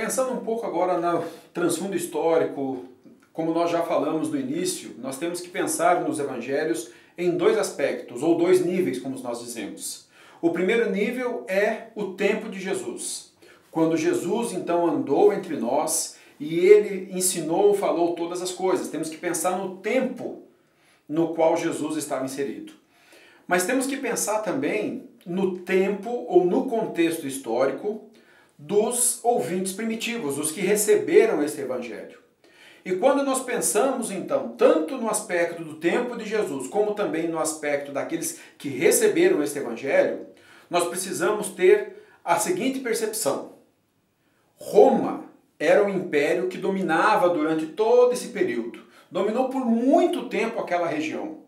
Pensando um pouco agora no transfundo histórico, como nós já falamos no início, nós temos que pensar nos evangelhos em dois aspectos, ou dois níveis, como nós dizemos. O primeiro nível é o tempo de Jesus. Quando Jesus então andou entre nós e ele ensinou, falou todas as coisas. Temos que pensar no tempo no qual Jesus estava inserido. Mas temos que pensar também no tempo ou no contexto histórico dos ouvintes primitivos, os que receberam este evangelho. E quando nós pensamos então, tanto no aspecto do tempo de Jesus, como também no aspecto daqueles que receberam este evangelho, nós precisamos ter a seguinte percepção. Roma era um império que dominava durante todo esse período. Dominou por muito tempo aquela região.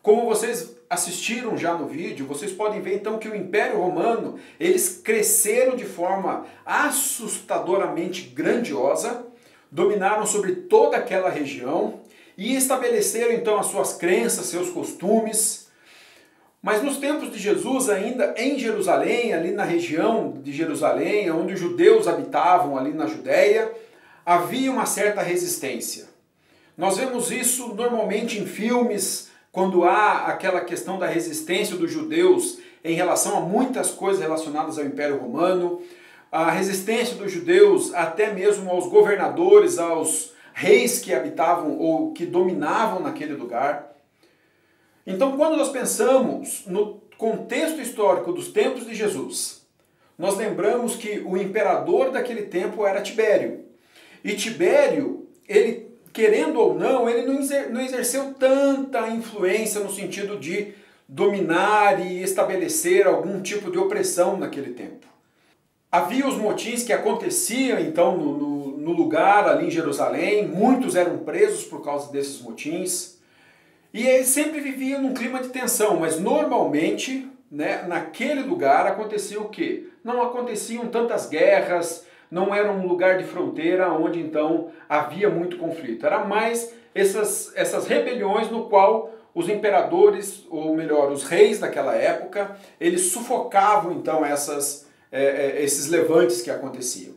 Como vocês assistiram já no vídeo, vocês podem ver então que o Império Romano, eles cresceram de forma assustadoramente grandiosa, dominaram sobre toda aquela região e estabeleceram então as suas crenças, seus costumes. Mas nos tempos de Jesus, ainda em Jerusalém, ali na região de Jerusalém, onde os judeus habitavam ali na Judéia, havia uma certa resistência. Nós vemos isso normalmente em filmes, quando há aquela questão da resistência dos judeus em relação a muitas coisas relacionadas ao Império Romano, a resistência dos judeus até mesmo aos governadores, aos reis que habitavam ou que dominavam naquele lugar. Então, quando nós pensamos no contexto histórico dos tempos de Jesus, nós lembramos que o imperador daquele tempo era Tibério. E Tibério, ele, querendo ou não, ele não exerceu tanta influência no sentido de dominar e estabelecer algum tipo de opressão naquele tempo. Havia os motins que aconteciam então no lugar ali em Jerusalém, muitos eram presos por causa desses motins, e eles sempre viviam num clima de tensão, mas normalmente, naquele lugar acontecia o quê? Não aconteciam tantas guerras, não era um lugar de fronteira onde então havia muito conflito. Era mais essas rebeliões no qual os imperadores, ou melhor, os reis daquela época, eles sufocavam então esses levantes que aconteciam.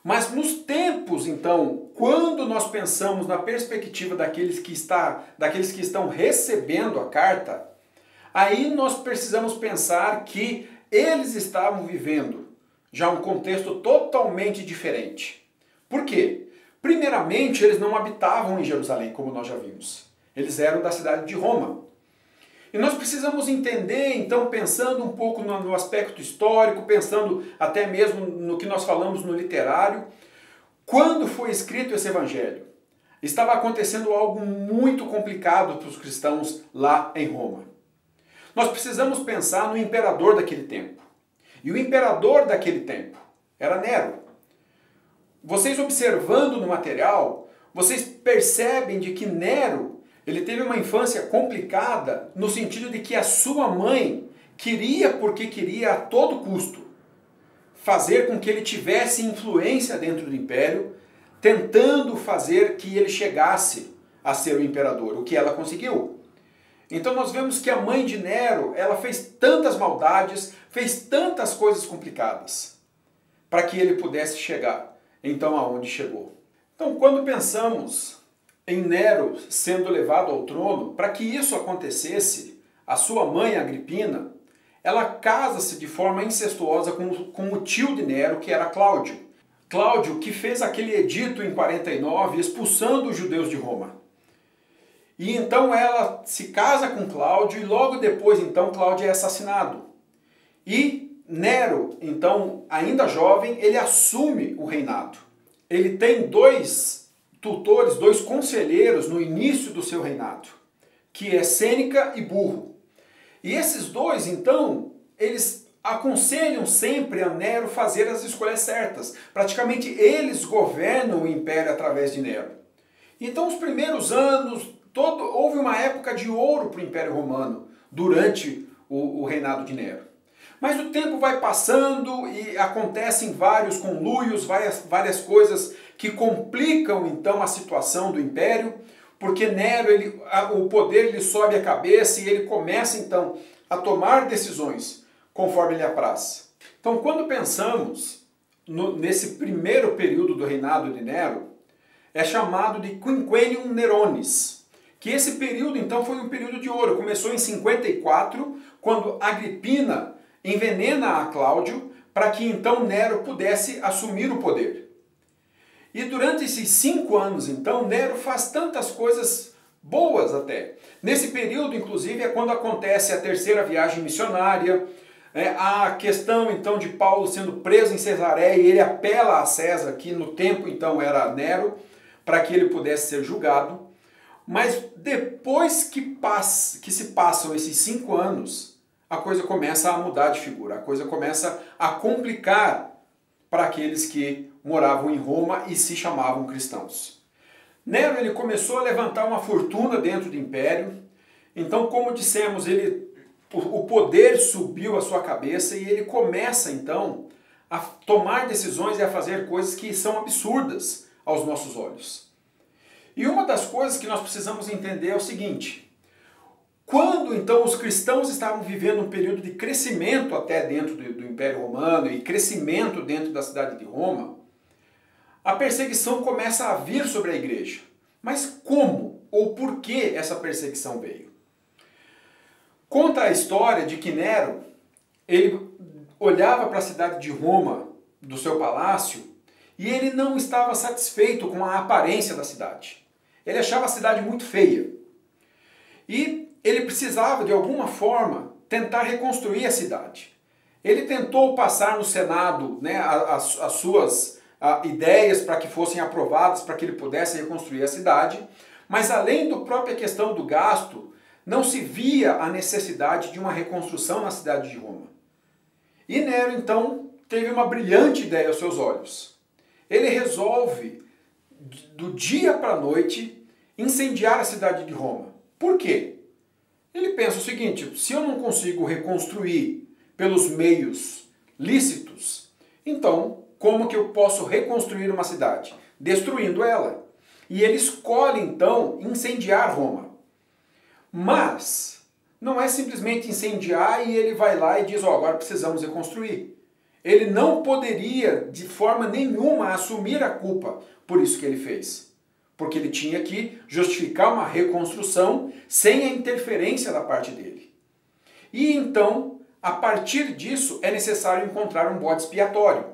Mas nos tempos, então, quando nós pensamos na perspectiva daqueles que estão recebendo a carta, aí nós precisamos pensar que eles estavam vivendo já um contexto totalmente diferente. Por quê? Primeiramente, eles não habitavam em Jerusalém, como nós já vimos. Eles eram da cidade de Roma. E nós precisamos entender, então, pensando um pouco no aspecto histórico, pensando até mesmo no que nós falamos no literário, quando foi escrito esse evangelho? Estava acontecendo algo muito complicado para os cristãos lá em Roma. Nós precisamos pensar no imperador daquele tempo. E o imperador daquele tempo era Nero. Vocês observando no material, vocês percebem de que Nero ele teve uma infância complicada no sentido de que a sua mãe queria, porque queria a todo custo, fazer com que ele tivesse influência dentro do império, tentando fazer que ele chegasse a ser o imperador, o que ela conseguiu. Então nós vemos que a mãe de Nero, ela fez tantas maldades, fez tantas coisas complicadas, para que ele pudesse chegar, então, aonde chegou. Então, quando pensamos em Nero sendo levado ao trono, para que isso acontecesse, a sua mãe, Agripina, ela casa-se de forma incestuosa com o tio de Nero, que era Cláudio. Cláudio, que fez aquele edito em 49, expulsando os judeus de Roma. E então ela se casa com Cláudio e logo depois, então, Cláudio é assassinado. E Nero, então, ainda jovem, ele assume o reinado. Ele tem dois tutores, dois conselheiros no início do seu reinado, que é Sêneca e Burro. E esses dois, então, eles aconselham sempre a Nero fazer as escolhas certas. Praticamente eles governam o império através de Nero. Então, os primeiros anos, houve uma época de ouro para o Império Romano durante o reinado de Nero. Mas o tempo vai passando e acontecem vários conluios, várias coisas que complicam então a situação do império, porque Nero, o poder lhe sobe a cabeça e ele começa então a tomar decisões conforme lhe apraz. Então, quando pensamos nesse primeiro período do reinado de Nero, é chamado de Quinquennium Neronis, que esse período então foi um período de ouro. Começou em 54, quando Agripina envenena a Cláudio, para que então Nero pudesse assumir o poder. E durante esses 5 anos, então, Nero faz tantas coisas boas até. Nesse período, inclusive, é quando acontece a terceira viagem missionária, a questão, então, de Paulo sendo preso em Cesareia, e ele apela a César, que no tempo, então, era Nero, para que ele pudesse ser julgado. Mas depois que se passam esses 5 anos, a coisa começa a mudar de figura, a coisa começa a complicar para aqueles que moravam em Roma e se chamavam cristãos. Nero ele começou a levantar uma fortuna dentro do império. Então, como dissemos, o poder subiu à sua cabeça e ele começa então a tomar decisões e a fazer coisas que são absurdas aos nossos olhos. E uma das coisas que nós precisamos entender é o seguinte: quando então os cristãos estavam vivendo um período de crescimento até dentro do Império Romano e crescimento dentro da cidade de Roma, a perseguição começa a vir sobre a igreja. Mas como ou por que essa perseguição veio? Conta a história de que Nero, ele olhava para a cidade de Roma, do seu palácio, e ele não estava satisfeito com a aparência da cidade. Ele achava a cidade muito feia. E ele precisava, de alguma forma, tentar reconstruir a cidade. Ele tentou passar no Senado, né, as suas ideias para que fossem aprovadas, para que ele pudesse reconstruir a cidade, mas além da própria questão do gasto, não se via a necessidade de uma reconstrução na cidade de Roma. E Nero, então, teve uma brilhante ideia aos seus olhos. Ele resolve, do dia para a noite, incendiar a cidade de Roma. Por quê? Ele pensa o seguinte: se eu não consigo reconstruir pelos meios lícitos, então como que eu posso reconstruir uma cidade? Destruindo ela. E ele escolhe então incendiar Roma. Mas não é simplesmente incendiar e ele vai lá e diz: ó, agora precisamos reconstruir. Ele não poderia de forma nenhuma assumir a culpa por isso que ele fez. Porque ele tinha que justificar uma reconstrução sem a interferência da parte dele. E então, a partir disso, é necessário encontrar um bode expiatório.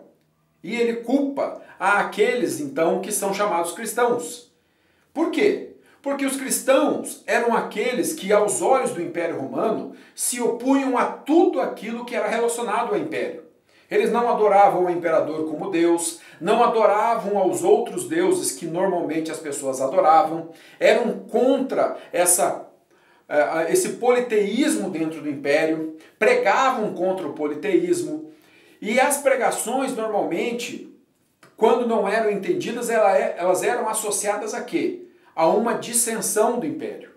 E ele culpa aqueles, então, que são chamados cristãos. Por quê? Porque os cristãos eram aqueles que, aos olhos do Império Romano, se opunham a tudo aquilo que era relacionado ao Império. Eles não adoravam o imperador como Deus, não adoravam aos outros deuses que normalmente as pessoas adoravam, eram contra esse politeísmo dentro do império, pregavam contra o politeísmo, e as pregações normalmente, quando não eram entendidas, elas eram associadas a quê? A uma dissensão do império.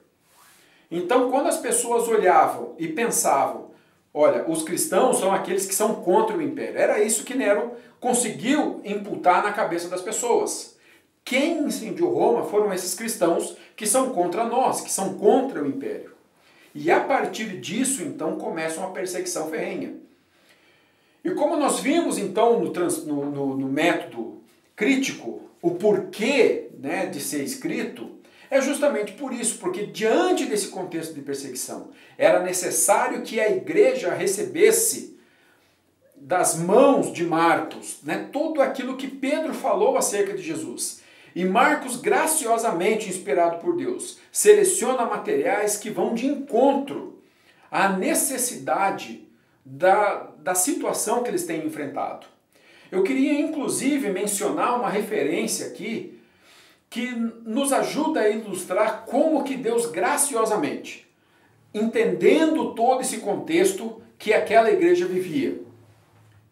Então, quando as pessoas olhavam e pensavam: olha, os cristãos são aqueles que são contra o império. Era isso que Nero conseguiu imputar na cabeça das pessoas. Quem incendiou Roma foram esses cristãos que são contra nós, que são contra o império. E a partir disso, então, começa uma perseguição ferrenha. E como nós vimos, então, no método crítico, o porquê, né, de ser escrito, é justamente por isso, porque diante desse contexto de perseguição, era necessário que a igreja recebesse das mãos de Marcos, né, tudo aquilo que Pedro falou acerca de Jesus. E Marcos, graciosamente inspirado por Deus, seleciona materiais que vão de encontro à necessidade da situação que eles têm enfrentado. Eu queria, inclusive, mencionar uma referência aqui que nos ajuda a ilustrar como que Deus graciosamente, entendendo todo esse contexto que aquela igreja vivia,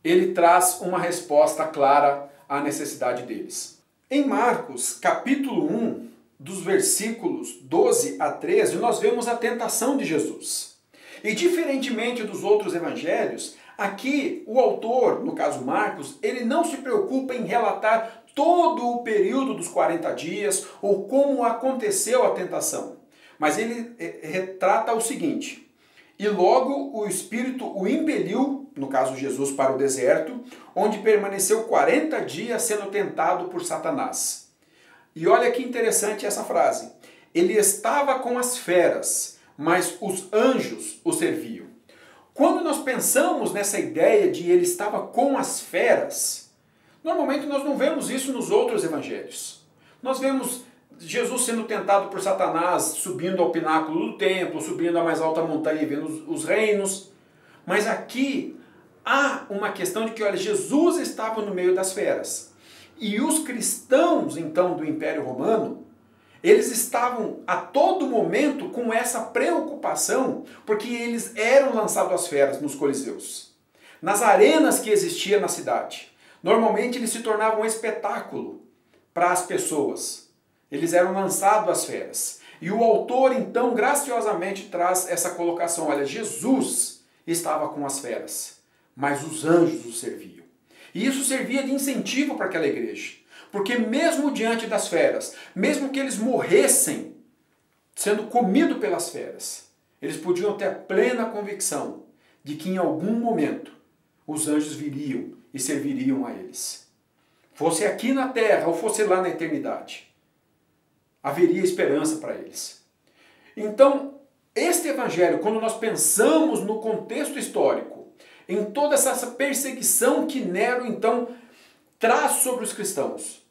ele traz uma resposta clara à necessidade deles. Em Marcos, capítulo 1, dos versículos 12 a 13, nós vemos a tentação de Jesus. E diferentemente dos outros evangelhos, aqui o autor, no caso Marcos, ele não se preocupa em relatar todo o período dos 40 dias ou como aconteceu a tentação. Mas ele retrata o seguinte: e logo o Espírito o impeliu no caso Jesus, para o deserto, onde permaneceu 40 dias sendo tentado por Satanás. E olha que interessante essa frase. Ele estava com as feras, mas os anjos o serviam. Quando nós pensamos nessa ideia de ele estava com as feras, normalmente nós não vemos isso nos outros evangelhos. Nós vemos Jesus sendo tentado por Satanás, subindo ao pináculo do templo, subindo à mais alta montanha e vendo os reinos. Mas aqui há uma questão de que, olha, Jesus estava no meio das feras. E os cristãos, então, do Império Romano, eles estavam a todo momento com essa preocupação, porque eles eram lançados às feras nos coliseus. Nas arenas que existiam na cidade. Normalmente eles se tornavam um espetáculo para as pessoas. Eles eram lançados às feras. E o autor, então, graciosamente traz essa colocação. Olha, Jesus estava com as feras, mas os anjos o serviam. E isso servia de incentivo para aquela igreja. Porque mesmo diante das feras, mesmo que eles morressem sendo comidos pelas feras, eles podiam ter a plena convicção de que em algum momento os anjos viriam e serviriam a eles. Fosse aqui na terra ou fosse lá na eternidade, haveria esperança para eles. Então, este evangelho, quando nós pensamos no contexto histórico, em toda essa perseguição que Nero, então, traz sobre os cristãos,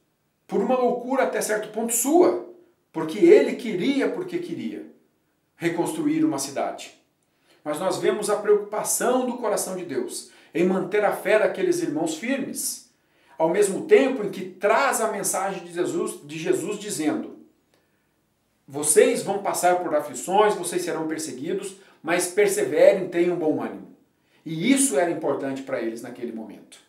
por uma loucura até certo ponto sua, porque ele queria, porque queria, reconstruir uma cidade. Mas nós vemos a preocupação do coração de Deus em manter a fé daqueles irmãos firmes, ao mesmo tempo em que traz a mensagem de Jesus dizendo: vocês vão passar por aflições, vocês serão perseguidos, mas perseverem, tenham bom ânimo. E isso era importante para eles naquele momento.